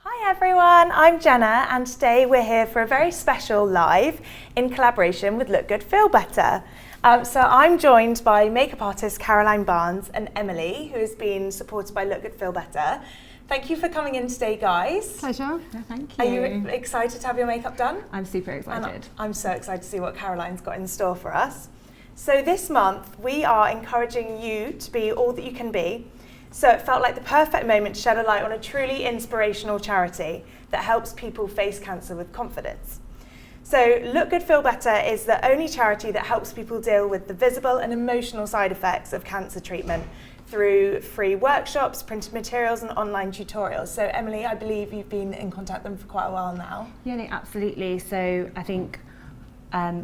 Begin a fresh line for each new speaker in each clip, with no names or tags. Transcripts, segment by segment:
Hi everyone, I'm Jenna and today we're here for a very special live in collaboration with Look Good Feel Better. So I'm joined by makeup artist Caroline Barnes and Emily, who has been supported by Look Good Feel Better. Thank you for coming in today, guys.
Pleasure.
Yeah, thank you.
Are you excited to have your makeup done?
I'm super excited.
And I'm so excited to see what Caroline's got in store for us. So this month we are encouraging you to be all that you can be. So it felt like the perfect moment to shed a light on a truly inspirational charity that helps people face cancer with confidence. So Look Good Feel Better is the only charity that helps people deal with the visible and emotional side effects of cancer treatment through free workshops, printed materials and online tutorials. So Emily, I believe you've been in contact with them for quite a while now.
Yeah, no, absolutely. So I think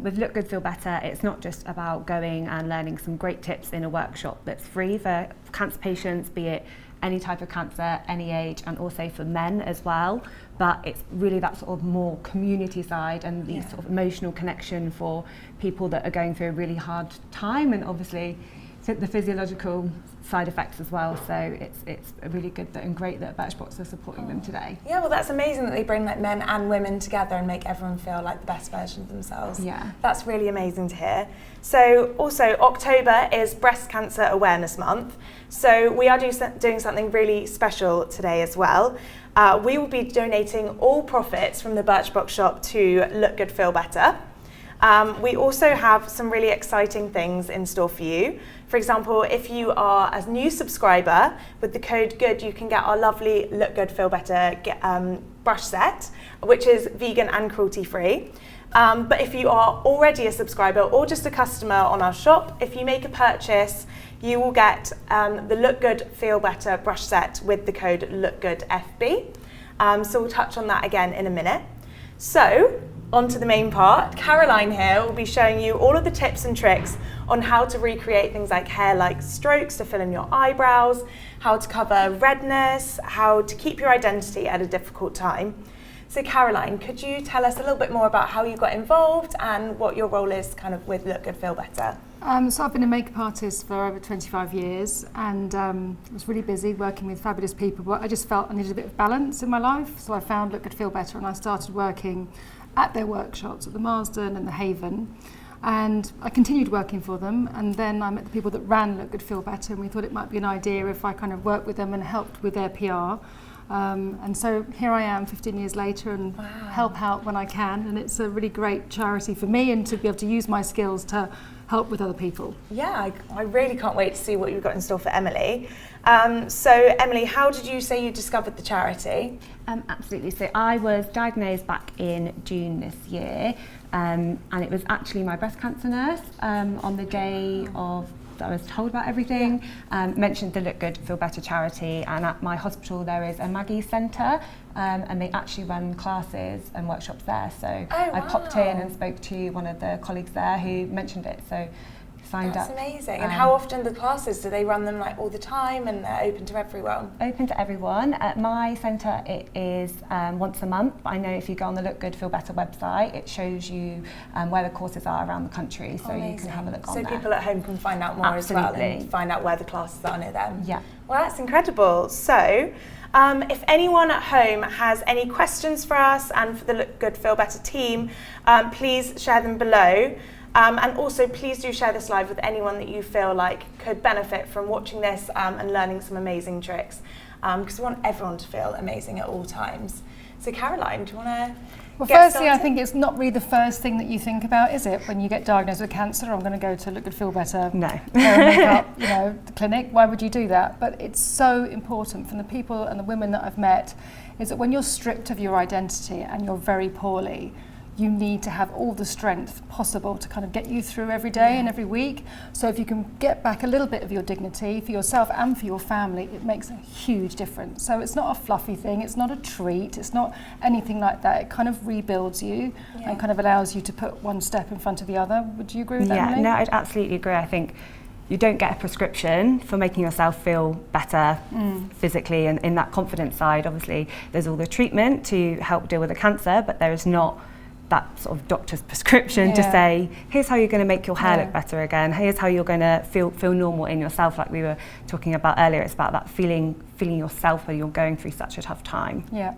with Look Good Feel Better, it's not just about going and learning some great tips in a workshop that's free for cancer patients, be it any type of cancer, any age, and also for men as well. But it's really that sort of more community side and the sort of emotional connection for people that are going through a really hard time, and obviously the physiological side effects as well. So it's really good and great that Birchbox are supporting them today.
Yeah, well that's amazing that they bring like men and women together and make everyone feel like the best version of themselves.
Yeah.
That's really amazing to hear. So also October is Breast Cancer Awareness Month. So we are doing something really special today as well. We will be donating all profits from the Birchbox shop to Look Good Feel Better. We also have some really exciting things in store for you. For example, if you are a new subscriber, with the code GOOD, you can get our lovely Look Good Feel Better brush set, which is vegan and cruelty free. But if you are already a subscriber or just a customer on our shop, if you make a purchase, you will get the Look Good Feel Better brush set with the code LookGoodFB. So we'll touch on that again in a minute. So, on to the main part. Caroline here will be showing you all of the tips and tricks on how to recreate things like hair-like strokes to fill in your eyebrows, how to cover redness, how to keep your identity at a difficult time. So Caroline, could you tell us a little bit more about how you got involved and what your role is kind of with Look Good Feel Better?
So I've been a makeup artist for over 25 years and I was really busy working with fabulous people, but I just felt I needed a bit of balance in my life. So I found Look Good Feel Better and I started working at their workshops at the Marsden and the Haven. And I continued working for them, and then I met the people that ran Look Good Feel Better, and we thought it might be an idea if I kind of worked with them and helped with their PR. And so here I am 15 years later and help out when I can, and it's a really great charity for me and to be able to use my skills to help with other people.
Yeah, I really can't wait to see what you've got in store for Emily. So Emily, how did you say you discovered the charity?
Absolutely. So I was diagnosed back in June this year, and it was actually my breast cancer nurse on the day of I was told about everything, mentioned the Look Good Feel Better charity, and at my hospital there is a Maggie Centre, and they actually run classes and workshops there. So I popped in and spoke to one of the colleagues there who mentioned it, so signed up.
That's amazing. And how often the classes? Do they run them like all the time and they're open to everyone?
Open to everyone. At my centre it is once a month. I know if you go on the Look Good Feel Better website, it shows you where the courses are around the country, so you can have a look on there.
So people at home can find out more as well and find out where the classes are near them.
Yeah.
Well, that's incredible. So if anyone at home has any questions for us and for the Look Good Feel Better team, please share them below. And also please do share this live with anyone that you feel like could benefit from watching this and learning some amazing tricks, because we want everyone to feel amazing at all times. So Caroline, do you want to
firstly, I think it's not really the first thing that you think about, is it? When you get diagnosed with cancer, I'm going to go to Look Good Feel Better,
no.
hair and makeup, the clinic. Why would you do that? But it's so important from the people and the women that I've met, is that when you're stripped of your identity and you're very poorly, you need to have all the strength possible to kind of get you through every day and every week. So if you can get back a little bit of your dignity for yourself and for your family, it makes a huge difference. So it's not a fluffy thing, it's not a treat, it's not anything like that. It kind of rebuilds you and kind of allows you to put one step in front of the other. Would you agree with that, Emily?
No, I'd absolutely agree. I think you don't get a prescription for making yourself feel better physically and in that confidence side. Obviously, there's all the treatment to help deal with the cancer, but there is not that sort of doctor's prescription to say, here's how you're going to make your hair look better again, here's how you're going to feel normal in yourself, like we were talking about earlier. It's about that feeling yourself when you're going through such a tough time.
Yeah.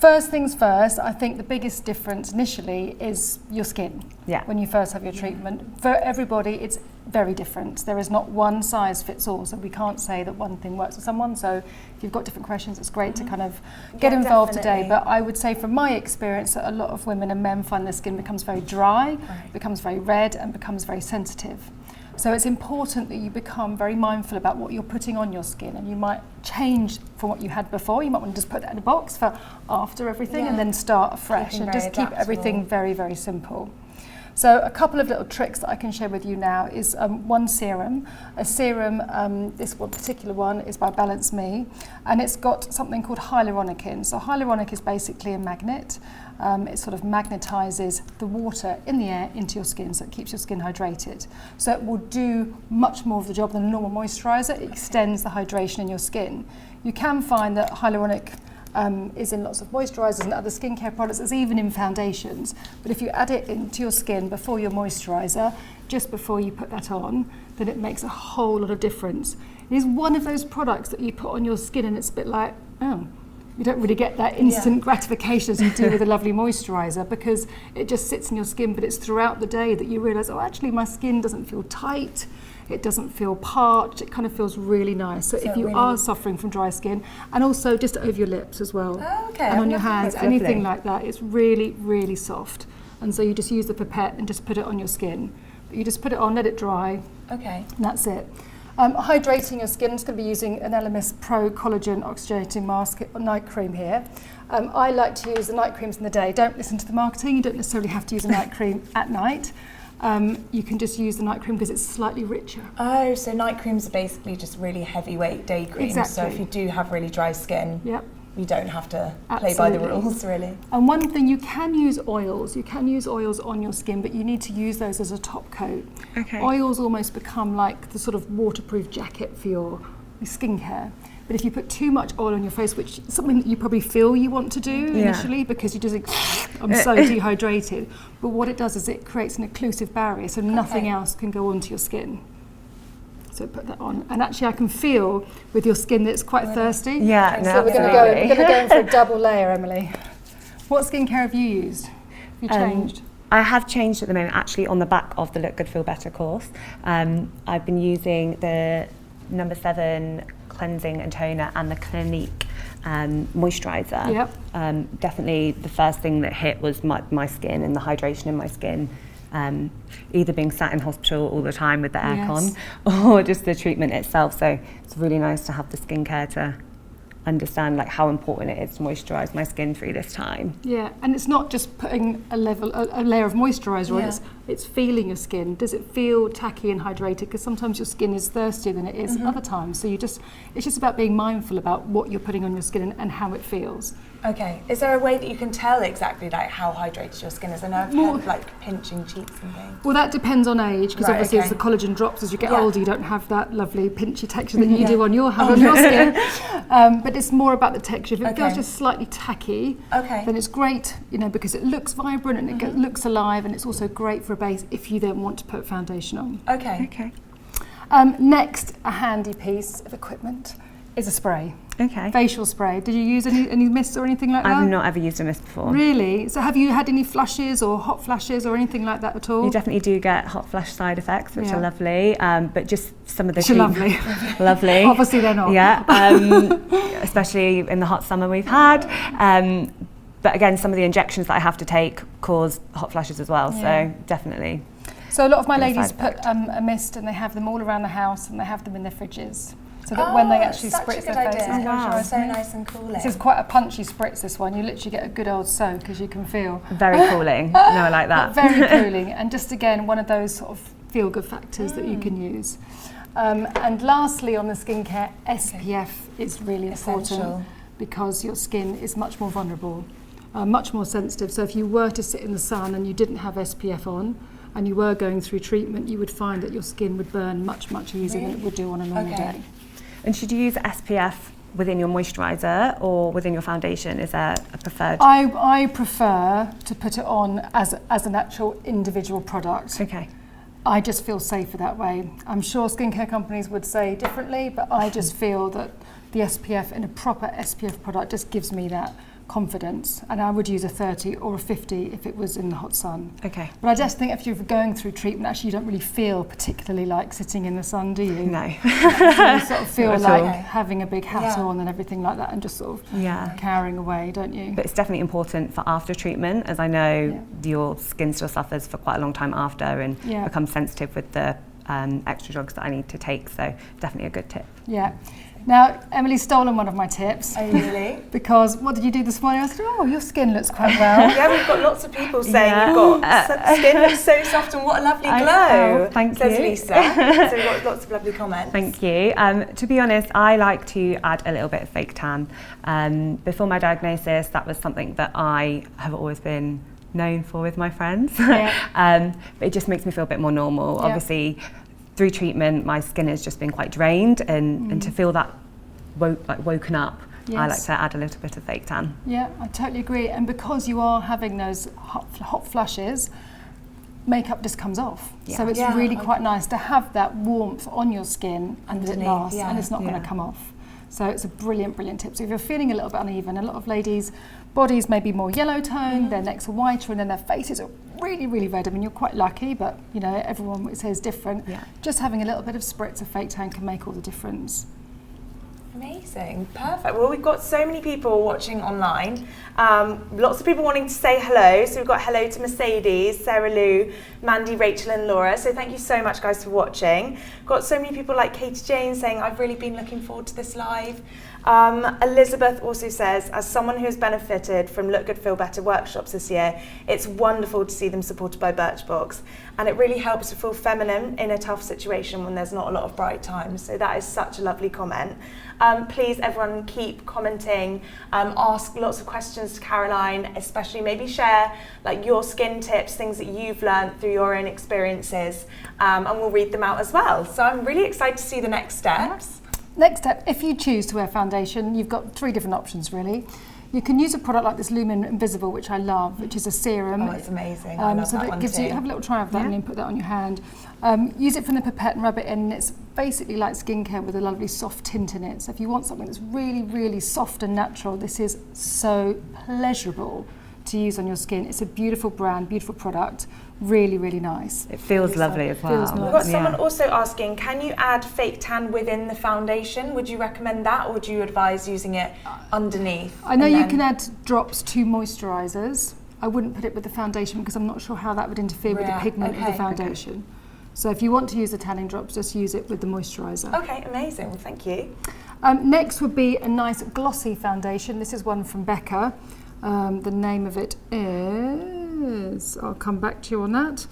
First things first, I think the biggest difference initially is your skin.
Yeah.
When you first have your treatment. For everybody, it's very different. There is not one size fits all, so we can't say that one thing works for someone. So if you've got different questions, it's great to kind of get involved today. But I would say from my experience that a lot of women and men find their skin becomes very dry, becomes very red, and becomes very sensitive. So it's important that you become very mindful about what you're putting on your skin, and you might change from what you had before. You might want to just put that in a box for after everything and then start afresh and just keep everything very, very simple. So a couple of little tricks that I can share with you now is one serum. A serum, this one particular one is by Balance Me, and it's got something called hyaluronic in. So hyaluronic is basically a magnet. It sort of magnetizes the water in the air into your skin, so it keeps your skin hydrated. So it will do much more of the job than a normal moisturizer. It extends the hydration in your skin. You can find that hyaluronic is in lots of moisturisers and other skincare products. It's even in foundations. But if you add it into your skin before your moisturiser, just before you put that on, then it makes a whole lot of difference. It is one of those products that you put on your skin and it's a bit like, oh, you don't really get that instant gratification as you do with a lovely moisturiser, because it just sits in your skin, but it's throughout the day that you realise, oh, actually my skin doesn't feel tight, it doesn't feel parched, it kind of feels really nice. So if you are suffering from dry skin, and also just over your lips as well, and on your hands, anything like that, it's really, really soft. And so you just use the pipette and just put it on your skin. But you just put it on, let it dry, and that's it. Hydrating your skin, I'm just going to be using an LMS Pro Collagen Oxygenating Mask Night Cream here. I like to use the night creams in the day. Don't listen to the marketing, you don't necessarily have to use a night cream at night. You can just use the night cream because it's slightly richer.
Oh, so night creams are basically just really heavyweight day creams.
Exactly.
So if you do have really dry skin, you don't have to play by the rules, really.
And one thing, you can use oils. You can use oils on your skin, but you need to use those as a top coat. Oils almost become like the sort of waterproof jacket for your skincare. But if you put too much oil on your face, which is something that you probably feel you want to do initially, because you just think, I'm so dehydrated. But what it does is it creates an occlusive barrier, so nothing else can go onto your skin. So put that on, and actually I can feel with your skin that it's quite thirsty. So we're going to go in for a double layer, Emily. What skincare have you used? Have you changed?
I have changed at the moment, actually on the back of the Look Good Feel Better course. I've been using the No. 7 cleansing and toner and the Clinique moisturiser. Definitely the first thing that hit was my skin and the hydration in my skin. Either being sat in hospital all the time with the aircon or just the treatment itself. So it's really nice to have the skincare to understand like how important it is to moisturise my skin through this time.
Yeah, and it's not just putting a layer of moisturiser on, it's feeling your skin. Does it feel tacky and hydrated? Because sometimes your skin is thirstier than it is other times. So it's just about being mindful about what you're putting on your skin and how it feels.
Okay. Is there a way that you can tell exactly like how hydrated your skin is? I know I've heard like pinching cheeks and things.
Well, that depends on age, because obviously as the collagen drops as you get older, you don't have that lovely pinchy texture that you do on your hand, on your skin. But it's more about the texture. If it feels just slightly tacky, then it's great, because it looks vibrant and it looks alive, and it's also great for a base if you then want to put foundation on. Next, a handy piece of equipment is a spray. Facial spray. Did you use any mists or anything like that?
I've not ever used a mist before.
Really? So have you had any flushes or hot flashes or anything like that at all?
You definitely do get hot flash side effects, which are lovely, but just some of the
lovely.
Lovely.
Obviously they're not.
Especially in the hot summer we've had. But again, some of the injections that I have to take cause hot flashes as well, so definitely.
So a lot of my ladies put a mist, and they have them all around the house, and they have them in their fridges. So that when they actually spritz their face,
it's so nice and cooling.
This is quite a punchy spritz, this one. You literally get a good old soak, as you can feel.
Very cooling. No, I like that.
Very cooling, and just again, one of those sort of feel-good factors that you can use. And lastly, on the skincare, SPF is really important, because your skin is much more vulnerable, much more sensitive. So if you were to sit in the sun and you didn't have SPF on, and you were going through treatment, you would find that your skin would burn much, much easier than it would do on a normal day.
And should you use SPF within your moisturiser or within your foundation? Is there a preferred?
I prefer to put it on as an actual individual product. I just feel safer that way. I'm sure skincare companies would say differently, but I just feel that the SPF in a proper SPF product just gives me that confidence, and I would use a 30 or a 50 if it was in the hot sun.
Okay.
But I just think if you're going through treatment, actually you don't really feel particularly like sitting in the sun, do you?
No.
So you sort of feel
Not at
like
all.
having a big hat on and everything like that, and just sort of carrying away, don't you?
But it's definitely important for after treatment, as I know your skin still suffers for quite a long time after and becomes sensitive with the extra drugs that I need to take, so definitely a good tip.
Yeah. Now, Emily's stolen one of my tips.
Oh, really?
Because what did you do this morning? I said, oh, your skin looks quite well.
Yeah, we've got lots of people saying you've got skin looks so soft and what a lovely glow.
Thank
says
you.
Lisa. So we've got lots of lovely comments.
Thank you. To be honest, I like to add a little bit of fake tan. Before my diagnosis, that was something that I have always been known for with my friends. But it just makes me feel a bit more normal. Obviously, through treatment, my skin has just been quite drained, and to feel that woken up, I like to add a little bit of fake tan.
Yeah, I totally agree. And because you are having those hot flushes, makeup just comes off. So it's really quite nice to have that warmth on your skin and that it lasts and it's not going to come off. So it's a brilliant, brilliant tip. So if you're feeling a little bit uneven, a lot of ladies' bodies may be more yellow toned, their necks are whiter, and then their faces are really, really red. I mean, you're quite lucky, but you know, everyone says different. Just having a little bit of spritz of fake tan can make all the difference.
Amazing, perfect. Well, we've got so many people watching online. Lots of people wanting to say hello. So we've got hello to Mercedes, Sarah Lou, Mandy, Rachel and Laura. So thank you so much, guys, for watching. Got so many people like Katie Jane saying, I've really been looking forward to this live. Elizabeth also says, as someone who has benefited from Look Good, Feel Better workshops this year, it's wonderful to see them supported by Birchbox. And it really helps to feel feminine in a tough situation when there's not a lot of bright times. So that is such a lovely comment. Please, everyone, keep commenting, ask lots of questions to Caroline, especially maybe share like your skin tips, things that you've learned through your own experiences, and we'll read them out as well. So I'm really excited to see the next steps.
Next step, if you choose to wear foundation, you've got 3 different options really. You can use a product like this Lumen Invisible, which I love, which is a serum.
Oh, it's amazing. I love
so
that one
gives
too.
you, have a little try of that and then put that on your hand. Use it from the pipette and rub it in, and it's basically like skincare with a lovely soft tint in it. So if you want something that's really, really soft and natural, this is so pleasurable to use on your skin. It's a beautiful brand, beautiful product, really, really nice.
It feels lovely as well.
Feels nice.
We've got someone also asking, can you add fake tan within the foundation? Would you recommend that, or would you advise using it underneath?
I know you can add drops to moisturisers. I wouldn't put it with the foundation because I'm not sure how that would interfere with the pigment of the foundation. So if you want to use the tanning drops, just use it with the moisturiser.
Okay, amazing. Well, thank you.
Next would be a nice glossy foundation. This is one from Becca. The name of it is, I'll come back to you on that.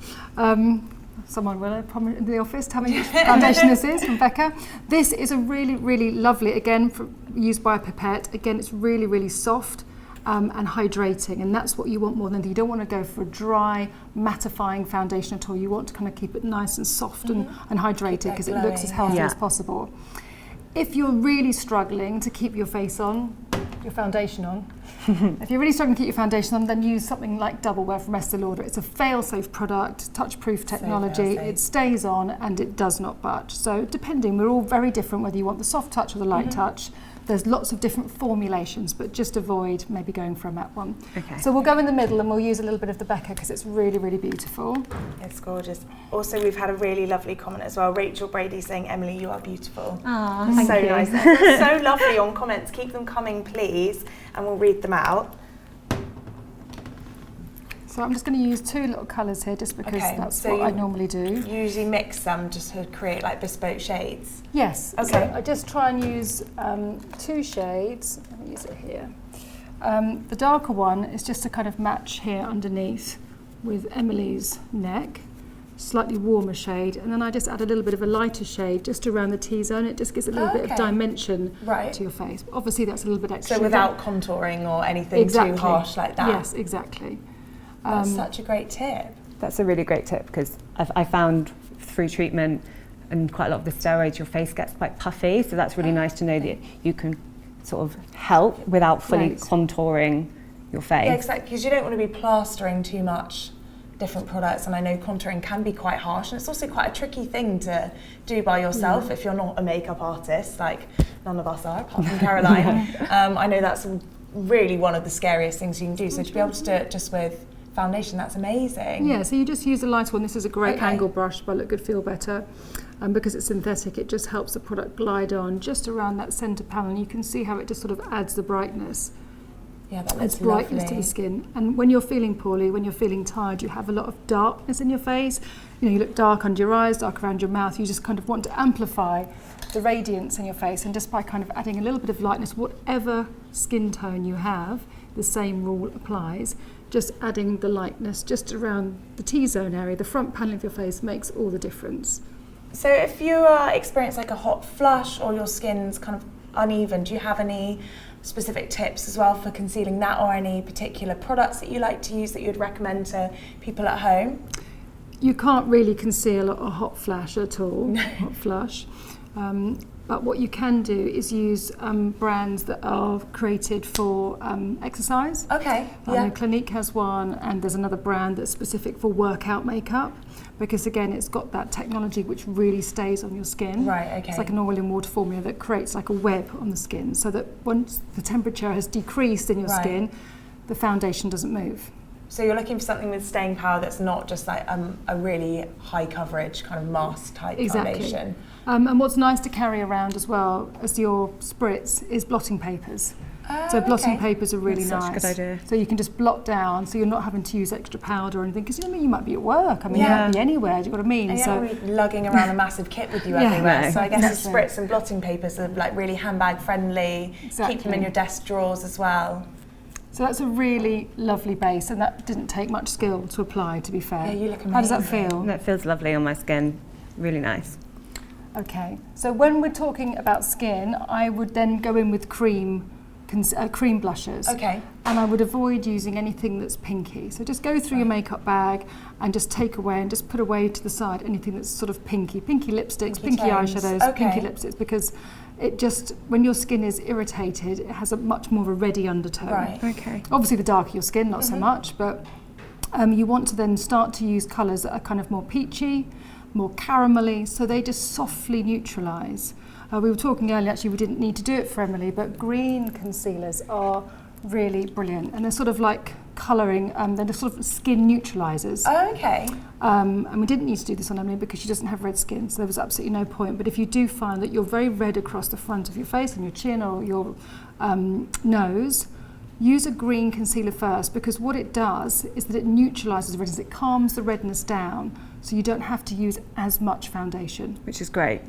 Someone will in the office tell me which foundation this is from Becca. This is a really, really lovely, again, used by a pipette. Again, it's really, really soft and hydrating, and that's what you want more than anything. You don't want to go for a dry, mattifying foundation at all. You want to kind of keep it nice and soft and hydrated because it looks as healthy as possible. If you're really struggling to keep your foundation on, if you're really struggling to keep your foundation on, then use something like Double Wear from Estée Lauder. It's a fail-safe product, touch-proof technology. It stays on and it does not budge. So depending, we're all very different whether you want the soft touch or the light touch. There's lots of different formulations, but just avoid maybe going for a matte one. Okay. So we'll go in the middle and we'll use a little bit of the Becca because it's really, really beautiful.
It's gorgeous. Also, we've had a really lovely comment as well. Rachel Brady saying, Emily, you are beautiful.
Oh, thank you.
Nice. They're so lovely on comments. Keep them coming, please, and we'll read them out.
So I'm just going to use 2 little colours here just because that's what I normally do.
You usually mix them just to create like bespoke shades?
Yes.
Okay.
So I just try and use 2 shades. Let me use it here. The darker one is just to kind of match here underneath with Emily's neck. Slightly warmer shade, and then I just add a little bit of a lighter shade just around the T-zone. It just gives a little bit of dimension to your face. Obviously that's a little bit extra.
So without contouring or anything too harsh like that?
Yes, exactly.
That's such a great tip.
That's a really great tip because I found through treatment and quite a lot of the steroids, your face gets quite puffy. So that's really nice to know that you can sort of help without fully contouring your face.
Yeah, exactly, because you don't want to be plastering too much different products, and I know contouring can be quite harsh, and it's also quite a tricky thing to do by yourself if you're not a makeup artist, like none of us are, apart from Caroline. I know that's really one of the scariest things you can do, so to be able to do it just with foundation, that's amazing.
Yeah, so you just use a light one. This is a great angle brush by Look Good Feel Better. Because it's synthetic, it just helps the product glide on just around that centre panel, and you can see how it just sort of adds the brightness.
Yeah, that looks
brightness
lovely
to the skin. And when you're feeling poorly, when you're feeling tired, you have a lot of darkness in your face. You know, you look dark under your eyes, dark around your mouth. You just kind of want to amplify the radiance in your face, and just by kind of adding a little bit of lightness, whatever skin tone you have, the same rule applies. Just adding the lightness just around the T-zone area, the front panel of your face, makes all the difference.
So if you experience like a hot flush or your skin's kind of uneven, do you have any specific tips as well for concealing that, or any particular products that you like to use that you'd recommend to people at home?
You can't really conceal a hot flash at all, hot flush. But what you can do is use brands that are created for exercise.
Okay, yeah.
Clinique has one, and there's another brand that's specific for workout makeup, because again, it's got that technology which really stays on your skin.
Right, okay.
It's like an oil and water formula that creates like a web on the skin, so that once the temperature has decreased in your skin, the foundation doesn't move.
So you're looking for something with staying power that's not just like a really high coverage kind of mask type foundation.
And what's nice to carry around as well as your spritz is blotting papers. So blotting papers are really nice.
Such a good idea.
So you can just blot down, so you're not having to use extra powder or anything, because you might be at work. I mean, you might be anywhere. Do you know what I mean?
And you
so
don't be lugging around a massive kit with you everywhere. So I guess the spritz and blotting papers are like really handbag friendly. Keep them in your desk drawers as well.
So that's a really lovely base, and that didn't take much skill to apply, to be fair.
Yeah, you look amazing.
How does that feel?
That feels lovely on my skin. Really nice.
Okay, so when we're talking about skin, I would then go in with cream blushes.
Okay.
And I would avoid using anything that's pinky. So just go through your makeup bag and just take away and just put away to the side anything that's sort of pinky. Pinky lipsticks, pinky eyeshadows, pinky lipsticks, because it just, when your skin is irritated, it has a much more of a reddy undertone.
Right.
Okay.
Obviously the darker your skin, not so much, but you want to then start to use colours that are kind of more peachy, more caramelly, so they just softly neutralise. We were talking earlier, actually we didn't need to do it for Emily, but green concealers are really brilliant, and they're sort of like colouring, they're sort of skin neutralisers.
Oh, okay.
And we didn't need to do this on Emily because she doesn't have red skin, so there was absolutely no point. But if you do find that you're very red across the front of your face and your chin or your nose, use a green concealer first, because what it does is that it neutralises the redness, it calms the redness down, so you don't have to use as much foundation.
Which is great.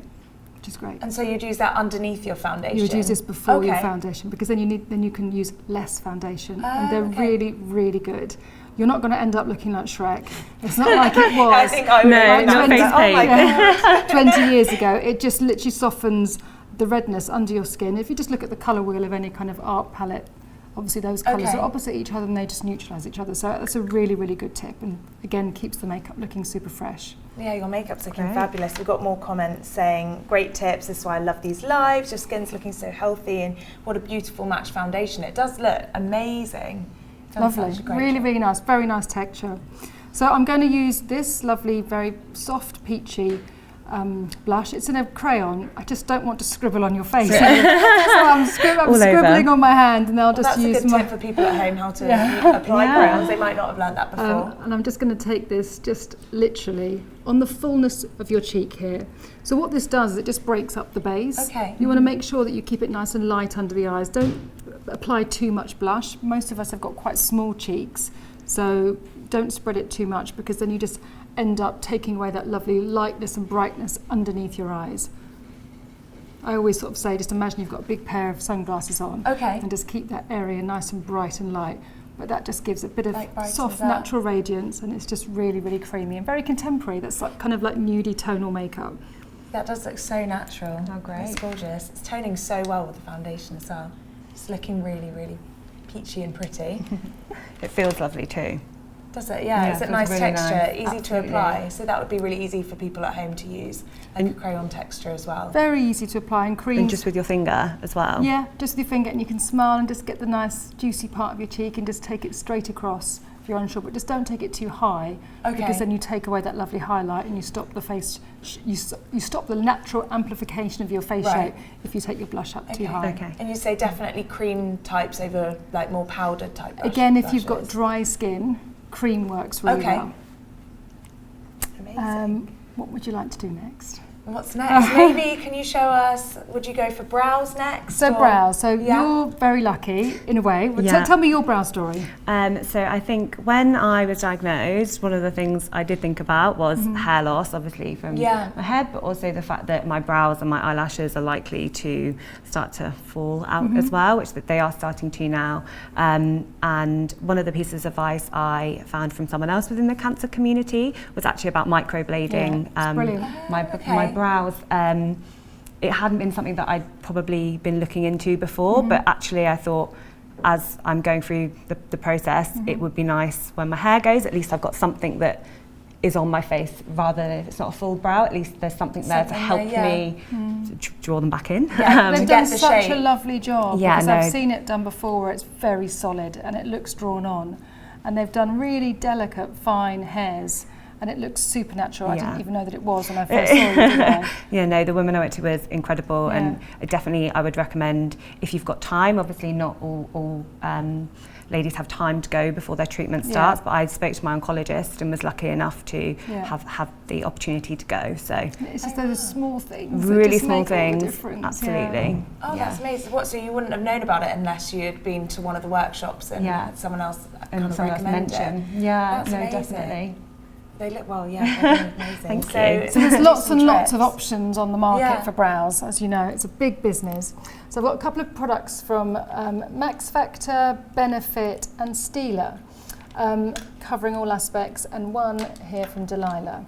Which is great.
And so you'd use that underneath your foundation?
You would use this before your foundation, because then you can use less foundation, and they're really, really good. You're not going to end up looking like Shrek. It's not like it was.
I think I would
not face paint.
20 years ago. It just literally softens the redness under your skin. If you just look at the colour wheel of any kind of art palette, obviously those colours are opposite each other and they just neutralise each other. So that's a really, really good tip, and again keeps the makeup looking super fresh.
Yeah, your makeup's looking fabulous. We've got more comments saying, great tips, this is why I love these lives, your skin's looking so healthy, and what a beautiful match foundation. It does look amazing.
Lovely, really, really nice, very nice texture. So I'm going to use this lovely, very soft, peachy blush. It's in a crayon. I just don't want to scribble on your face. So I'm scribbling on my hand, and I'll just use
that's a good tip for people at home, how to apply crayons. They might not have learned that before.
And I'm just going to take this just literally on the fullness of your cheek here. So what this does is it just breaks up the base.
Okay.
You want to make sure that you keep it nice and light under the eyes. Don't apply too much blush. Most of us have got quite small cheeks, so don't spread it too much, because then you just end up taking away that lovely lightness and brightness underneath your eyes. I always sort of say, just imagine you've got a big pair of sunglasses on, and just keep that area nice and bright and light. But that just gives a bit of soft, natural radiance, and it's just really, really creamy and very contemporary. That's like kind of like nudie tonal makeup.
That does look so natural.
Oh, great.
It's gorgeous. It's toning so well with the foundation as well. It's looking really, really peachy and pretty.
It feels lovely too.
Does it? Yeah, it's a nice
really
texture,
nice.
easy to apply. So that would be really easy for people at home to use, like a crayon texture as well.
Very easy to apply, and cream.
And just with your finger as well.
Yeah, just with your finger, and you can smile and just get the nice juicy part of your cheek and just take it straight across. if you're unsure, but just don't take it too high, because then you take away that lovely highlight and you stop the face, you stop the natural amplification of your face shape if you take your blush up too high.
Okay.
And you say definitely cream types over like more powdered type
Again, if you've got dry skin, cream works really well.
Amazing.
What would you like to do next?
What's next? Maybe can you show us, would you go for brows next?
So brows, you're very lucky in a way. Tell me your brow story.
So I think when I was diagnosed, one of the things I did think about was hair loss, obviously from my head, but also the fact that my brows and my eyelashes are likely to start to fall out as well, which they are starting to now. And one of the pieces of advice I found from someone else within the cancer community was actually about microblading.
Brilliant.
My brows, it hadn't been something that I'd probably been looking into before, but actually I thought as I'm going through the process, it would be nice when my hair goes, at least I've got something that is on my face, rather than if it's not a full brow, at least there's something there to help me to draw them back in.
They've done such a lovely job, because
no.
I've seen it done before where it's very solid and it looks drawn on, and they've done really delicate, fine hairs. And it looks super natural. I didn't even know that it was when I first saw you, did I?
Yeah, no, the woman I went to was incredible, and definitely I would recommend, if you've got time, obviously not all ladies have time to go before their treatment starts, but I spoke to my oncologist and was lucky enough to have the opportunity to go. So
it's just those small things,
really
that just
small
make
things,
all the difference.
absolutely.
Oh, that's amazing. What? So you wouldn't have known about it unless you had been to one of the workshops and someone else kind of recommended it.
Yeah,
that's
no, definitely.
They look amazing.
Thank you.
So there's lots and lots of options on the market for brows. As you know, it's a big business. So I've got a couple of products from Max Factor, Benefit and Stila, covering all aspects, and one here from Delilah.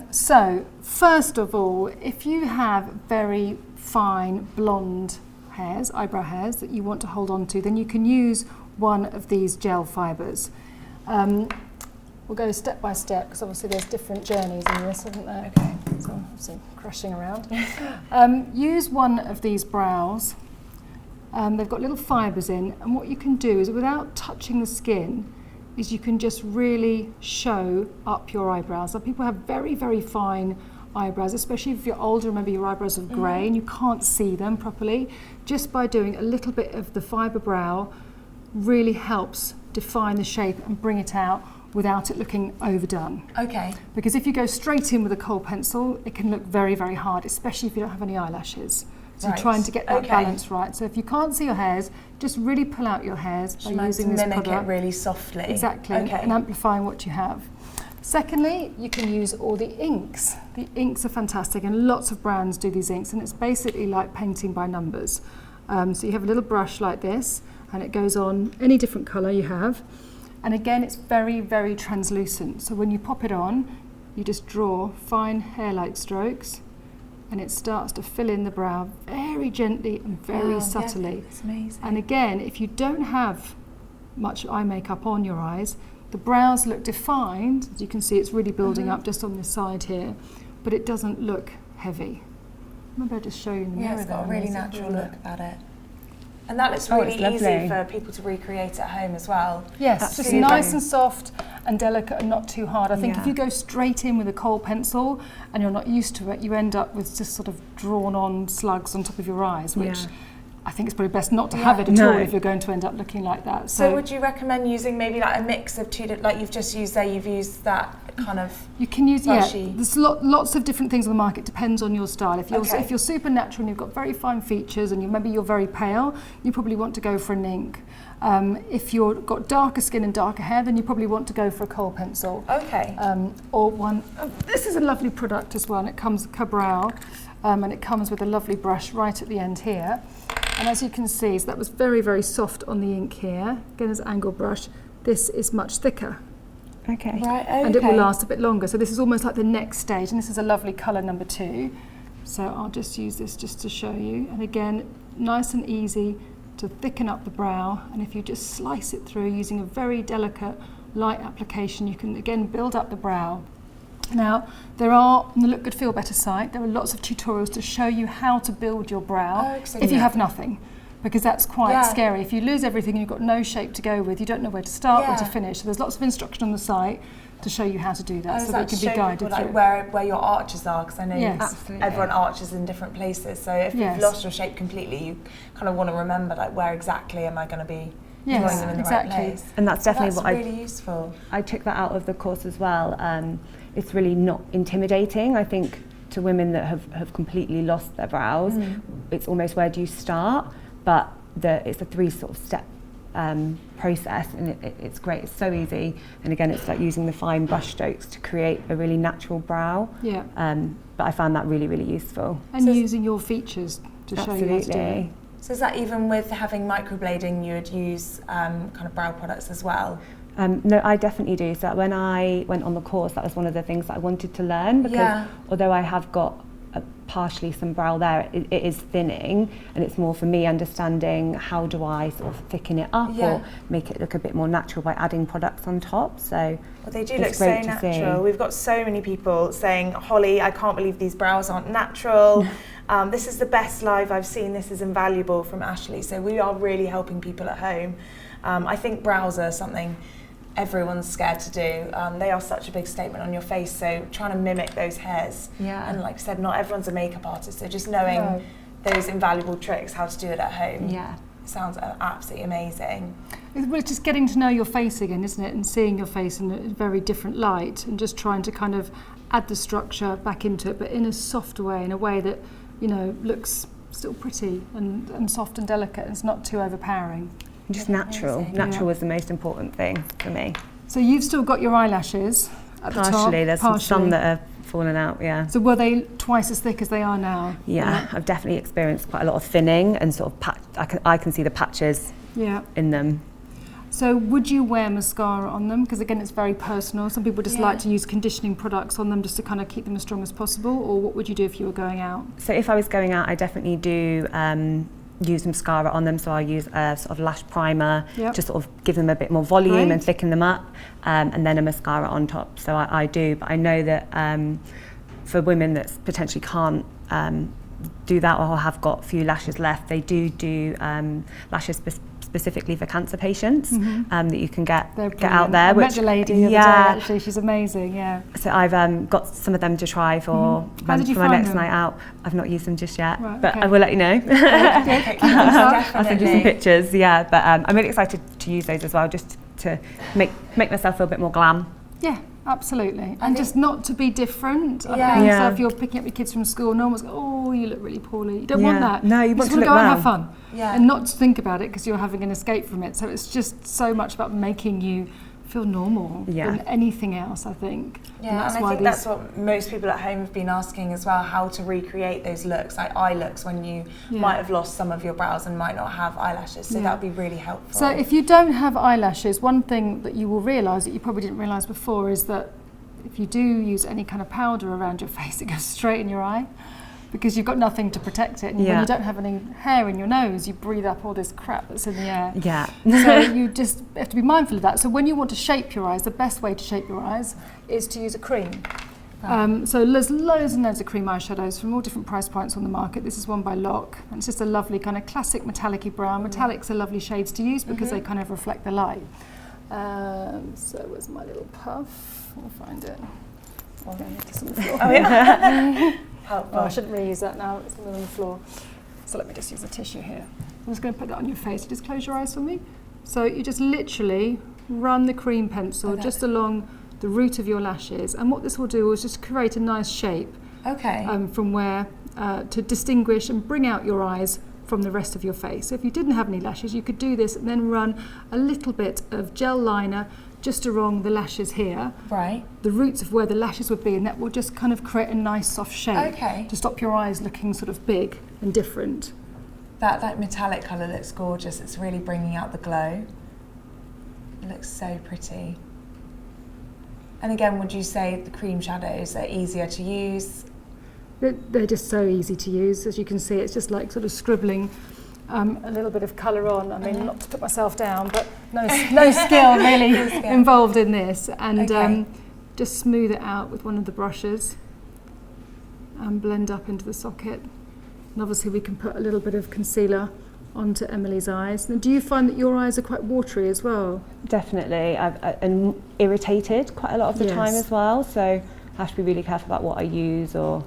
So first of all, if you have very fine blonde hairs, eyebrow hairs that you want to hold on to, then you can use one of these gel fibres. We'll go step by step, because obviously there's different journeys in this, isn't there? Okay. So I'm obviously crashing around. Use one of these brows. They've got little fibres in, and what you can do is, without touching the skin, is you can just really show up your eyebrows. Now, people have very, very fine eyebrows, especially if you're older. Remember, your eyebrows are grey and you can't see them properly. Just by doing a little bit of the fibre brow really helps define the shape and bring it out without it looking overdone.
Okay.
Because if you go straight in with a kohl pencil, it can look very, very hard, especially if you don't have any eyelashes. So you're trying to get that balance right. So if you can't see your hairs, just really pull out your hairs by using this product.
Mimic it really softly.
Exactly, and amplifying what you have. Secondly, you can use all the inks. The inks are fantastic, and lots of brands do these inks, and it's basically like painting by numbers. So you have a little brush like this, and it goes on any different colour you have. And again, it's very, very translucent. So when you pop it on, you just draw fine hair-like strokes, and it starts to fill in the brow very gently and very subtly.
Yeah, it's amazing.
And again, if you don't have much eye makeup on your eyes, the brows look defined. As you can see, it's really building up just on this side here, but it doesn't look heavy. Maybe I'll just show you in the mirror.
It's got a really natural look about it. And that looks really easy for people to recreate at home as well.
Yes, it's just nice and soft and delicate and not too hard. I think if you go straight in with a kohl pencil and you're not used to it, you end up with just sort of drawn on slugs on top of your eyes, which I think it's probably best not to have it at all if you're going to end up looking like that.
So would you recommend using maybe like a mix of two, like you've just used there, you've used that kind of
you can use,
brushy.
There's lots of different things on the market, depends on your style. If you're super natural and you've got very fine features and maybe you're very pale, you probably want to go for an ink. If you've got darker skin and darker hair, then you probably want to go for a kohl pencil.
Okay.
Or one, this is a lovely product as well, and it comes Cabral, and it comes with a lovely brush right at the end here. And as you can see, so that was very, very soft on the ink here. Again, as an angle brush, this is much thicker.
Okay.
Right, okay.
And it will last a bit longer. So this is almost like the next stage, and this is a lovely colour number 2. So I'll just use this just to show you. And again, nice and easy to thicken up the brow. And if you just slice it through using a very delicate, light application, you can again build up the brow. Now, there are, on the Look Good Feel Better site, there are lots of tutorials to show you how to build your brow if you have nothing. because that's quite
Yeah.
scary. If you lose everything and you've got no shape to go with, you don't know where to start or to
Yeah.
finish. So there's lots of instruction on the site to show you how to do that, so that you can be guided
like
through.
where your arches are, because I know
Yes.
Absolutely.
everyone arches in different places. So if
Yes.
you've lost your shape completely, you kind of want to remember like where exactly am I going to be
Yes,
drawing them in the
exactly.
right place.
And that's definitely
That's
what
really useful.
I took that out of the course as well. It's really not intimidating. I think to women that have completely lost their brows, it's almost where do you start? But it's a 3 sort of step process, and it's great. It's so easy, and again, it's like using the fine brush strokes to create a really natural brow.
Yeah.
But I found that really, really useful.
And
So-
using your features to show you how to do it.
Absolutely.
So is that even with having microblading, you would use kind of brow products as well?
No, I definitely do. So when I went on the course, that was one of the things that I wanted to learn, because
Yeah.
although I have got partially some brow there, it is thinning, and it's more for me understanding how do I sort of thicken it up
Yeah.
or make it look a bit more natural by adding products on top. So
Well, they do
It's
look so
great to see.
natural. We've got so many people saying, Holly, I can't believe these brows aren't natural. This is the best live I've seen. This is invaluable from Ashley. So we are really helping people at home. I think brows are something everyone's scared to do. They are such a big statement on your face. So trying to mimic those hairs.
Yeah.
And like I said, not everyone's a makeup artist. So just knowing those invaluable tricks, how to do it at home.
yeah.
Sounds absolutely amazing.
It's just getting to know your face again, isn't it? And seeing your face in a very different light, and just trying to kind of add the structure back into it, but in a softer way, in a way that, you know, looks still pretty and soft and delicate. It's not too overpowering.
Just natural.
Amazing.
Natural
Yeah.
was the most important thing for me.
So you've still got your eyelashes at the top.
Partially, there's some
partially.
that have fallen out, yeah.
So were they twice as thick as they are now?
Yeah, I've definitely experienced quite a lot of thinning and sort of I can see the patches
Yeah.
in them.
So would you wear mascara on them? Because again, it's very personal. Some people just
Yeah.
like to use conditioning products on them just to kind of keep them as strong as possible. Or what would you do if you were going out?
So if I was going out, I definitely do use mascara on them. So I use a sort of lash primer,
Yep.
to sort of give them a bit more volume
Great.
and thicken them up, and then a mascara on top. So I do, but I know that for women that potentially can't do that or have got a few lashes left, they do lashes specifically for cancer patients, that you can get
They're
out
brilliant.
there.
I
Which
met the lady the other day, actually. She's amazing, yeah.
So I've got some of them to try for,
How did you
for my
find
next
them?
night out. I've not used them just yet,
Right,
but
okay.
I will let you know. I'll send you some pictures, yeah. But I'm really excited to use those as well, just to make myself feel a bit more glam.
Yeah, absolutely. And
think-
just not to be different. I
Yeah.
think.
Yeah.
So if you're picking up your kids from school, no one's going, oh, you look really poorly. You don't want
Yeah.
that.
No, you want
just
to look
go out and
well.
have fun.
Yeah.
And not to think about it because you're having an escape from it. So it's just so much about making you feel normal
Yeah.
than anything else, I think.
Yeah, and I think that's what most people at home have been asking as well, how to recreate those looks, like eye looks, when you
Yeah.
might have lost some of your brows and might not have eyelashes. So
Yeah.
that would be really helpful.
So if you don't have eyelashes, one thing that you will realise that you probably didn't realise before is that if you do use any kind of powder around your face, it goes straight in your eye because you've got nothing to protect it. And when
Yeah.
you don't have any hair in your nose, you breathe up all this crap that's in the air.
Yeah.
So you just have to be mindful of that. So when you want to shape your eyes, the best way to shape your eyes is to use a cream. So there's loads and loads of cream eyeshadows from all different price points on the market. This is one by Lock, and it's just a lovely kind of classic metallic-y brown. Metallics are lovely shades to use because they kind of reflect the light. So where's my little puff? I'll find it. Oh, no, it's on the floor.
Oh, yeah. Helpful.
Oh, I shouldn't really use that now. It's on the floor. So let me just use a tissue here. I'm just going to put that on your face. Just close your eyes for me. So you just literally run the cream pencil
Okay.
just along the root of your lashes. And what this will do is just create a nice shape
Okay.
from where to distinguish and bring out your eyes from the rest of your face. So if you didn't have any lashes, you could do this and then run a little bit of gel liner just along the lashes here,
Right.
the roots of where the lashes would be, and that will just kind of create a nice soft shape
Okay.
to stop your eyes looking sort of big and different.
That metallic colour looks gorgeous. It's really bringing out the glow. It looks so pretty. And again, would you say the cream shadows are easier to use?
They're just so easy to use. As you can see, it's just like sort of scribbling a little bit of colour on. I mean, not to put myself down, but no skill really
No skill.
involved in this. And
Okay.
just smooth it out with one of the brushes and blend up into the socket. And obviously we can put a little bit of concealer onto Emily's eyes. And do you find that your eyes are quite watery as well?
Definitely, and irritated quite a lot of the time as well, so I have to be really careful about what I use or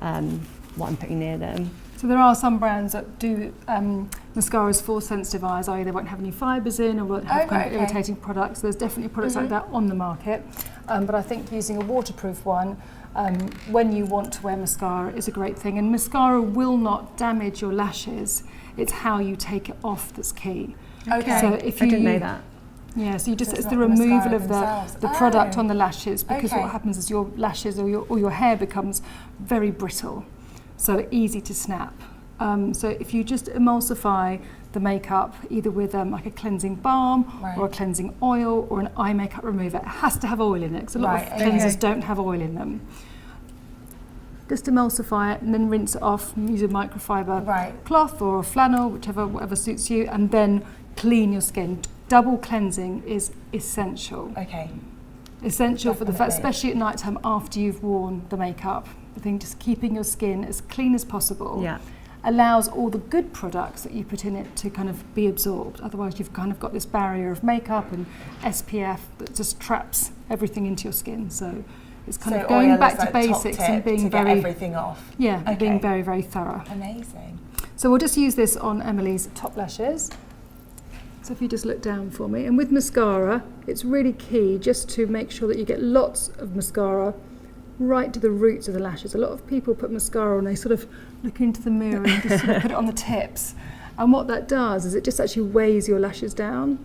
what I'm putting near them.
So there are some brands that do mascaras for sensitive eyes, i.e. they won't have any fibres in or won't have kind of irritating products. There's definitely products like that on the market, but I think using a waterproof one when you want to wear mascara is a great thing. And mascara will not damage your lashes, it's how you take it off that's key.
Okay.
So if you,
I didn't know that.
Yeah, so you just,
So
it's
it's
the
not the
removal
mascara
of the
themselves.
product on the lashes, because
Okay.
what happens is your lashes or your hair becomes very brittle, so easy to snap. So if you just emulsify the makeup either with like a cleansing balm or a cleansing oil or an eye makeup remover, it has to have oil in it because a lot of cleansers don't have oil in them. Just emulsify it and then rinse it off and use a microfiber cloth or a flannel, whatever suits you, and then clean your skin. Double cleansing is essential.
Okay.
Essential for the fact, especially at night time after you've worn the makeup. I think just keeping your skin as clean as possible allows all the good products that you put in it to kind of be absorbed. Otherwise you've kind of got this barrier of makeup and SPF that just traps everything into your skin. So it's kind of going back to basics and being
get everything off.
Yeah, and being very, very thorough.
Amazing.
So we'll just use this on Emily's top lashes. So if you just look down for me. And with mascara, it's really key just to make sure that you get lots of mascara right to the roots of the lashes. A lot of people put mascara on, they sort of look into the mirror and just sort of put it on the tips. And what that does is it just actually weighs your lashes down.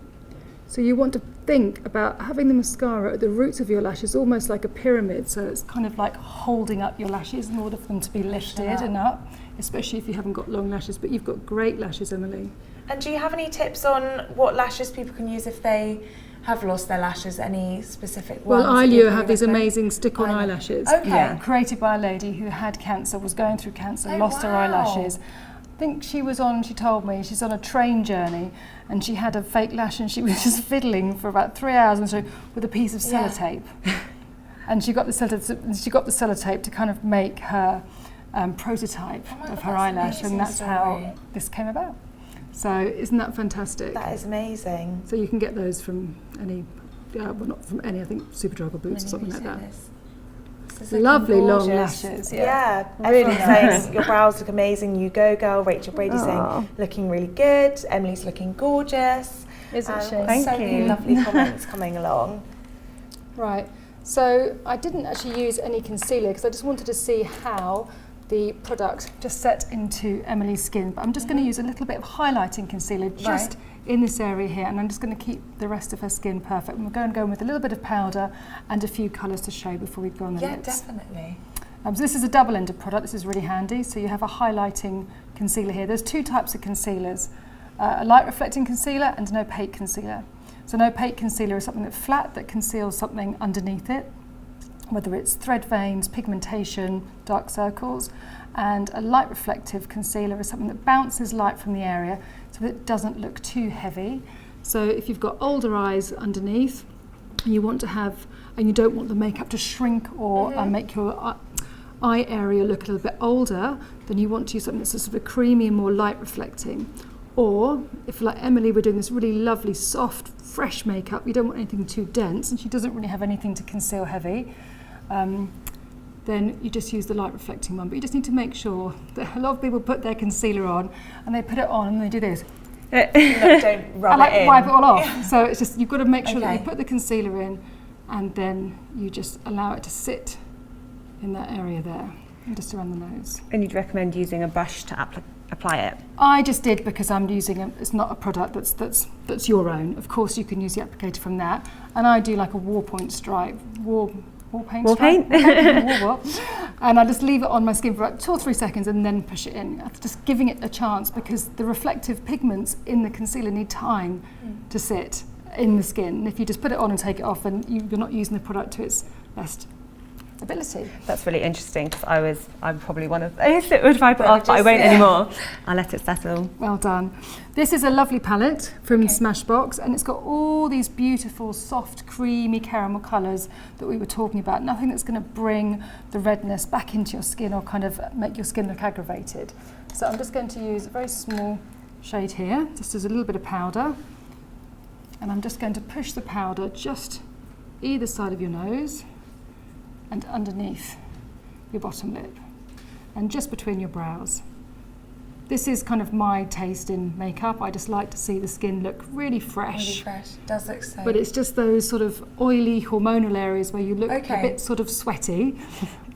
So you want to think about having the mascara at the roots of your lashes, almost like a pyramid. So it's kind of like holding up your lashes in order for them to be lifted and up, especially if you haven't got long lashes. But you've got great lashes, Emily.
And do you have any tips on what lashes people can use if they have lost their lashes? Any specific ones?
Well, Eyelure have these amazing stick-on eyelashes.
Okay.
Created by a lady who had cancer, was going through cancer, lost her eyelashes. I think she told me, she's on a train journey and she had a fake lash and she was just fiddling for about 3 hours and so with a piece of sellotape. And she got the sellotape to kind of make her prototype of her eyelash, and that's how this came about. So isn't that fantastic?
That is amazing.
So you can get those from any, well not from any, I think Superdrug or Boots or something like that. Lovely long lashes.
Yeah, everyone's saying your brows look amazing. You go, girl. Rachel Brady's saying looking really good. Emily's looking gorgeous.
Isn't she?
Thank you. So many lovely comments coming along.
Right. So I didn't actually use any concealer because I just wanted to see how the product just set into Emily's skin. But I'm just going to use a little bit of highlighting concealer just in this area here, and I'm just going to keep the rest of her skin perfect. And we're going to go in with a little bit of powder and a few colours to show before we go on the lips.
Yeah, definitely.
So this is a double-ended product. This is really handy. So you have a highlighting concealer here. There's two types of concealers, a light reflecting concealer and an opaque concealer. So an opaque concealer is something that's flat that conceals something underneath it, whether it's thread veins, pigmentation, dark circles, and a light reflective concealer is something that bounces light from the area so that it doesn't look too heavy. So if you've got older eyes underneath and you want to have, and you don't want the makeup to shrink or make your eye area look a little bit older, then you want to use something that's sort of a creamy and more light reflecting. Or if, like Emily, we're doing this really lovely soft fresh makeup, you don't want anything too dense and she doesn't really have anything to conceal heavy, then you just use the light reflecting one. But you just need to make sure that a lot of people put their concealer on and they put it on and they do this.
Don't rub it in.
Wipe it all off. So it's just, you've got to make sure that you put the concealer in and then you just allow it to sit in that area there, and just around the nose.
And you'd recommend using a brush to apply it?
I just did because I'm using it's not a product that's your own. Of course you can use the applicator from that. And I do like a war paint stripe. War paint? And I just leave it on my skin for about 2 or 3 seconds and then push it in. Just giving it a chance because the reflective pigments in the concealer need time to sit in the skin. And if you just put it on and take it off, then you're not using the product to its best ability.
That's really interesting because I'm probably one of those that would wipe it off, but I won't anymore. I'll let it settle.
Well done. This is a lovely palette from Smashbox, and it's got all these beautiful, soft, creamy caramel colours that we were talking about. Nothing that's going to bring the redness back into your skin or kind of make your skin look aggravated. So I'm just going to use a very small shade here, just as a little bit of powder. And I'm just going to push the powder just either side of your nose and underneath your bottom lip and just between your brows. This is kind of my taste in makeup. I just like to see the skin look really fresh.
Really fresh. It does look so.
But it's just those sort of oily hormonal areas where you look a bit sort of sweaty.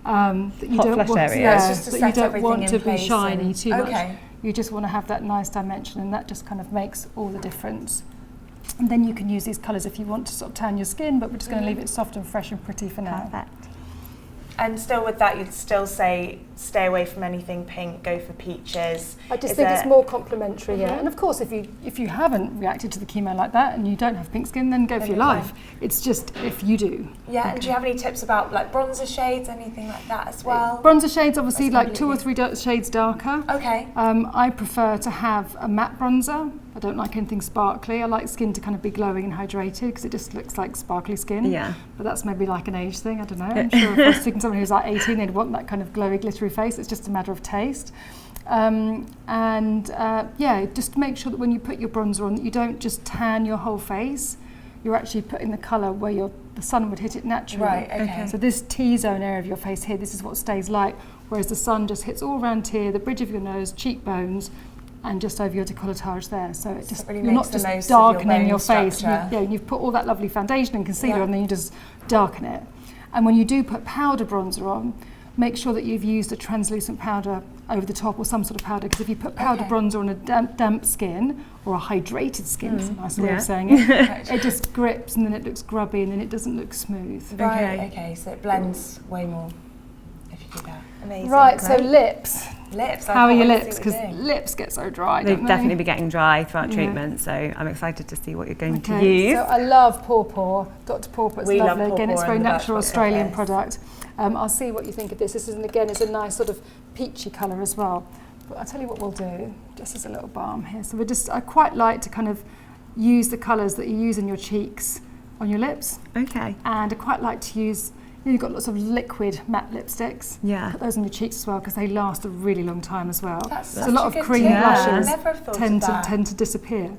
That you
Hot
don't
flush
want,
area.
Yeah, it's just to
that you
set
don't
everything
want
in
to be
place
shiny
and-
too much.
Okay.
You just want to have that nice dimension, and that just kind of makes all the difference. And then you can use these colours if you want to sort of tan your skin, but we're just going to leave it soft and fresh and pretty for now.
Perfect.
And still with that, you'd still say stay away from anything pink, go for peaches.
I just
Is
think
there-
it's more complementary, yeah. And of course, if you haven't reacted to the chemo like that and you don't have pink skin, then go for your life. It's just if you do.
Yeah, and do you have any tips about like bronzer shades, anything like that as well?
Bronzer shades, obviously,
That's
like 2 or 3 shades darker.
Okay.
I prefer to have a matte bronzer. I don't like anything sparkly. I like skin to kind of be glowing and hydrated because it just looks like sparkly skin.
Yeah.
But that's maybe like an age thing, I don't know. I'm sure if I was speaking to someone who's like 18, they'd want that kind of glowy, glittery face. It's just a matter of taste. Yeah, just make sure that when you put your bronzer on, that you don't just tan your whole face. You're actually putting the colour where the sun would hit it naturally.
Right, okay.
So this T-zone area of your face here, this is what stays light, whereas the sun just hits all around here, the bridge of your nose, cheekbones, and just over your décolletage there. So it just
really
you're not
makes the
just
most of your
darkening
bone
your face.
structure.
You've put all that lovely foundation and concealer
Yeah.
on, then you just darken it. And when you do put powder bronzer on, make sure that you've used a translucent powder over the top or some sort of powder, because if you put powder bronzer on a damp skin or a hydrated skin, it's a nice way of saying it, it just grips and then it looks grubby and then it doesn't look smooth.
Right, okay, so it blends way more if you do that. Amazing.
Right, so lips.
Lips.
How are your lips? Because lips get so dry,
They'll
don't they?
definitely be getting dry throughout treatment, so I'm excited to see what you're going to
Okay,
use.
so I love Pawpaw. Dr. Pawpaw, it's
We love
lovely. Again, it's
Pawpaw
very
in the
natural
Birchbox
Australian
office.
product. I'll see what you think of this. This is, again, it's a nice sort of peachy colour as well. But I'll tell you what we'll do, just as a little balm here. So I quite like to kind of use the colours that you use in your cheeks on your lips.
Okay.
And I quite like to use, you've got lots of liquid matte lipsticks.
Yeah.
Put those on your cheeks as well because they last a really long time as well.
That's
So a
such
lot
a
of
good
cream
tip.
blushes
Never have thought
tend
of that.
to disappear.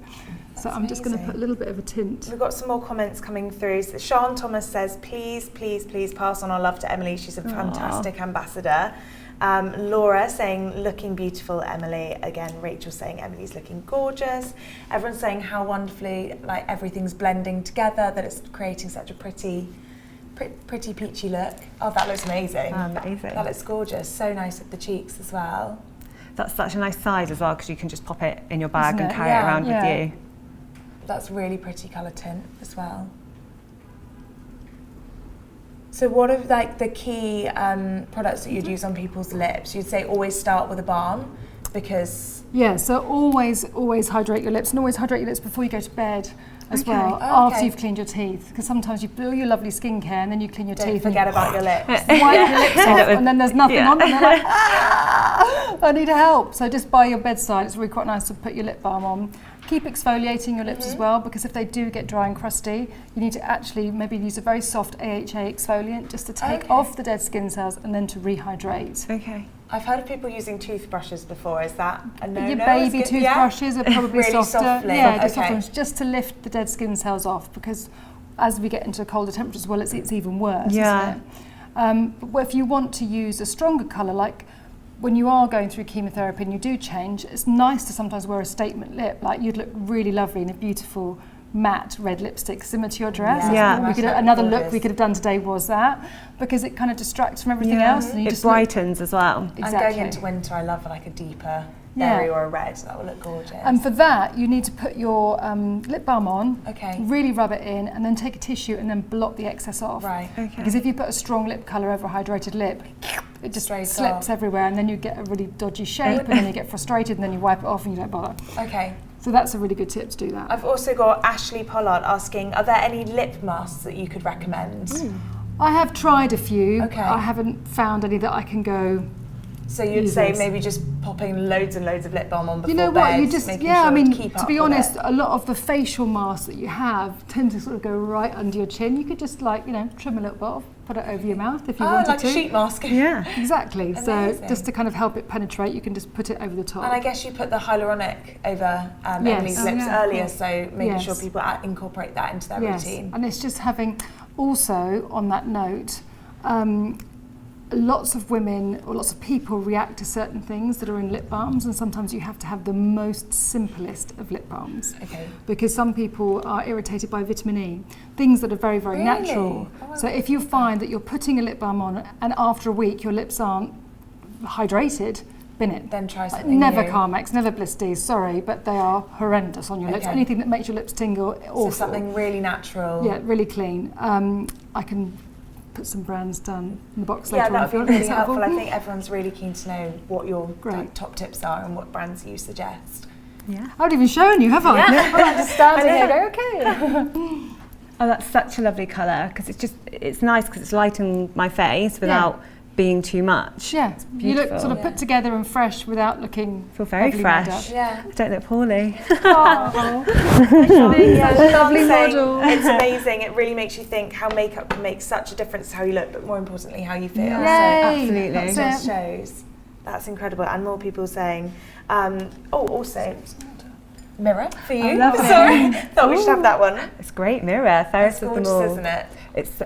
So I'm just going to
amazing.
put a little bit of a tint.
We've got some more comments coming through. So Sean Thomas says, please, please, please pass on our love to Emily. She's a fantastic ambassador. Laura saying, looking beautiful, Emily. Again, Rachel saying, Emily's looking gorgeous. Everyone's saying how wonderfully like everything's blending together, that it's creating such a pretty peachy look. Oh, that looks amazing.
Amazing.
That looks gorgeous. So nice with the cheeks as well.
That's such a nice size as well, because you can just pop it in your bag
Isn't
and
it?
carry
Yeah.
it around with you.
That's really pretty colour tint as well. So what are like the key products that you'd use on people's lips? You'd say always start with a balm because...
Yeah, so always hydrate your lips, and always hydrate your lips before you go to bed as
Okay.
well,
Oh,
after
okay.
you've cleaned your teeth. Because sometimes you do your lovely skincare and then you clean your
Don't
teeth
forget
and
about your lips.
you wipe your lips off and then there's nothing
Yeah.
on them. They're like, I need help. So just by your bedside, it's really quite nice to put your lip balm on. Keep exfoliating your lips as well, because if they do get dry and crusty, you need to actually maybe use a very soft AHA exfoliant just to take off the dead skin cells and then to rehydrate.
Okay.
I've heard of people using toothbrushes before. Is that a no-no?
Your baby
Is it- yeah?
toothbrushes are probably
Really
softer.
softly,
Yeah, just
okay.
soft ones, just to lift the dead skin cells off, because as we get into colder temperatures, well, it's even worse,
Yeah.
isn't it? But if you want to use a stronger colour, like when you are going through chemotherapy and you do change, it's nice to sometimes wear a statement lip. Like you'd look really lovely in a beautiful matte red lipstick similar to your dress.
Yeah.
We could, another look we could have done today was that, because it kind of distracts from everything else. And you
It
just look-
brightens as well.
And
Exactly.
going into winter, I love like a deeper
Yeah.
berry or a red. That will look gorgeous.
And for that, you need to put your lip balm on,
Okay.
really rub it in, and then take a tissue and then blot the excess off.
Right.
Okay.
Because if you put a strong lip colour over a hydrated lip, it just
Strays
slips
off.
everywhere, and then you get a really dodgy shape, and then you get frustrated, and then you wipe it off and you don't bother.
Okay.
So that's a really good tip to do that.
I've also got Ashley Pollard asking, are there any lip masks that you could recommend?
I have tried a few.
Okay.
I haven't found any that I can go
So you'd say
users.
maybe just popping loads and loads of lip balm on before
You know what?
bed,
You just
making
yeah.
sure
I mean,
keep
to
up
be
with
honest,
it.
a lot of the facial masks that you have tend to sort of go right under your chin. You could just trim a little bit off, put it over your mouth if you wanted
like
to.
a sheet mask.
Yeah.
Exactly. So
Amazing.
just to kind of help it penetrate, you can just put it over the top.
And I guess you put the hyaluronic over Emily's lips
yeah,
earlier,
cool.
so making
Yes.
sure people incorporate that into their
Yes,
routine.
and it's just having, also on that note, lots of women or lots of people react to certain things that are in lip balms, and sometimes you have to have the most simplest of lip balms.
Okay.
Because some people are irritated by vitamin E, things that are very, very
Really?
natural.
Oh, I
So
like
if you find that you're putting a lip balm on and after a week your lips aren't hydrated, bin it.
Then try something
Never
new.
Carmex, never Blistees, sorry, but they are horrendous on your lips.
Okay.
Anything that makes your lips tingle, awful.
So something really natural.
Yeah, really clean. I can put some brands down in the box
Yeah,
later on
that
if you
would
want.
be really
It's
helpful. I think everyone's really keen to know what your
Great.
top tips are and what brands you suggest.
Yeah.
I haven't even shown you, have I?
Yeah.
I'm just standing
I
here
know.
going, okay.
Oh, that's such a lovely colour because it's nice because it's lighting my face without being too much.
Yeah, you look
beautiful.
sort of put together and fresh without looking
I feel very
heavily made
fresh.
up.
Yeah.
I don't look poorly.
Oh,
Yeah,
lovely
saying
model.
It's amazing. It really makes you think how makeup can make such a difference to how you look, but more importantly, how you feel.
Yeah.
So
Absolutely.
that
That's
just
it.
shows. That's incredible. And more people saying, also, mirror for you.
Oh, lovely.
Sorry, thought we should have that one.
It's great mirror, fairest
It's
of them
gorgeous,
all.
isn't it?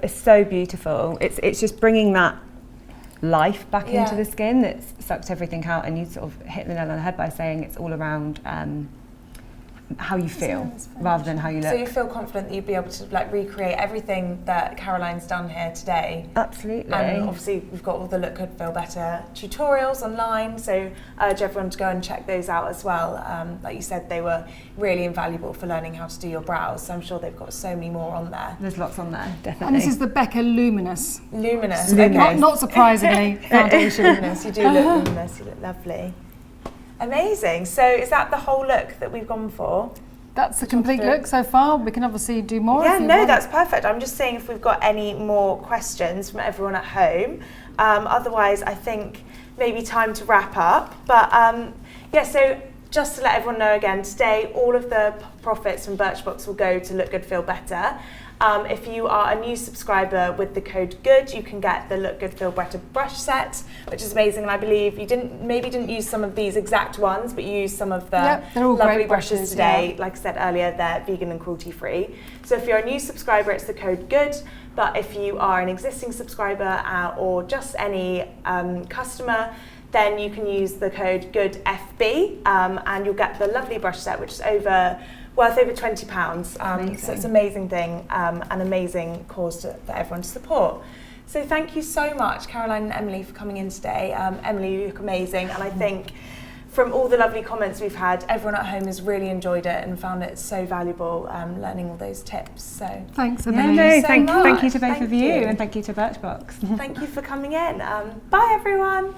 It's so beautiful. It's just bringing that life back
Yeah.
into the skin that's sucked everything out, and you sort of hit the nail on the head by saying it's all around how you feel rather than how you
So
look.
you feel confident that you'd be able to recreate everything that Caroline's done here today.
Absolutely.
And obviously we've got all the Look Good Feel Better tutorials online, so I urge everyone to go and check those out as well. Like you said, they were really invaluable for learning how to do your brows, so I'm sure they've got so many more on there.
There's lots on there, definitely.
And this is the Becca Luminous.
Luminous.
Luminous.
Okay.
Not surprisingly, foundation.
Luminous. You do look luminous, you look lovely. Amazing. So is that the whole look that we've gone for?
That's the complete look so far. We can obviously do more
Yeah,
if you
no,
want.
that's perfect. I'm just saying if we've got any more questions from everyone at home. Otherwise, I think maybe time to wrap up. But yeah, so just to let everyone know again, today all of the profits from Birchbox will go to Look Good Feel Better. If you are a new subscriber with the code GOOD, you can get the Look Good Feel Better brush set, which is amazing. And I believe you didn't use some of these exact ones, but you used some of the
they're all
lovely
great
brushes today. Like I said earlier, they're vegan and cruelty free. So if you're a new subscriber, it's the code GOOD. But if you are an existing subscriber or just any customer, then you can use the code GOODFB and you'll get the lovely brush set, which is worth over £20. So it's an amazing thing, an amazing cause for everyone to support. So thank you so much, Caroline and Emily, for coming in today. Emily, you look amazing, and I think from all the lovely comments we've had, everyone at home has really enjoyed it and found it so valuable learning all those tips. So
Thanks,
Yeah,
Emily.
no,
so
thank you to
much.
both of
Thank
you,
you.
and thank you to Birchbox.
thank you for coming in. Bye, everyone.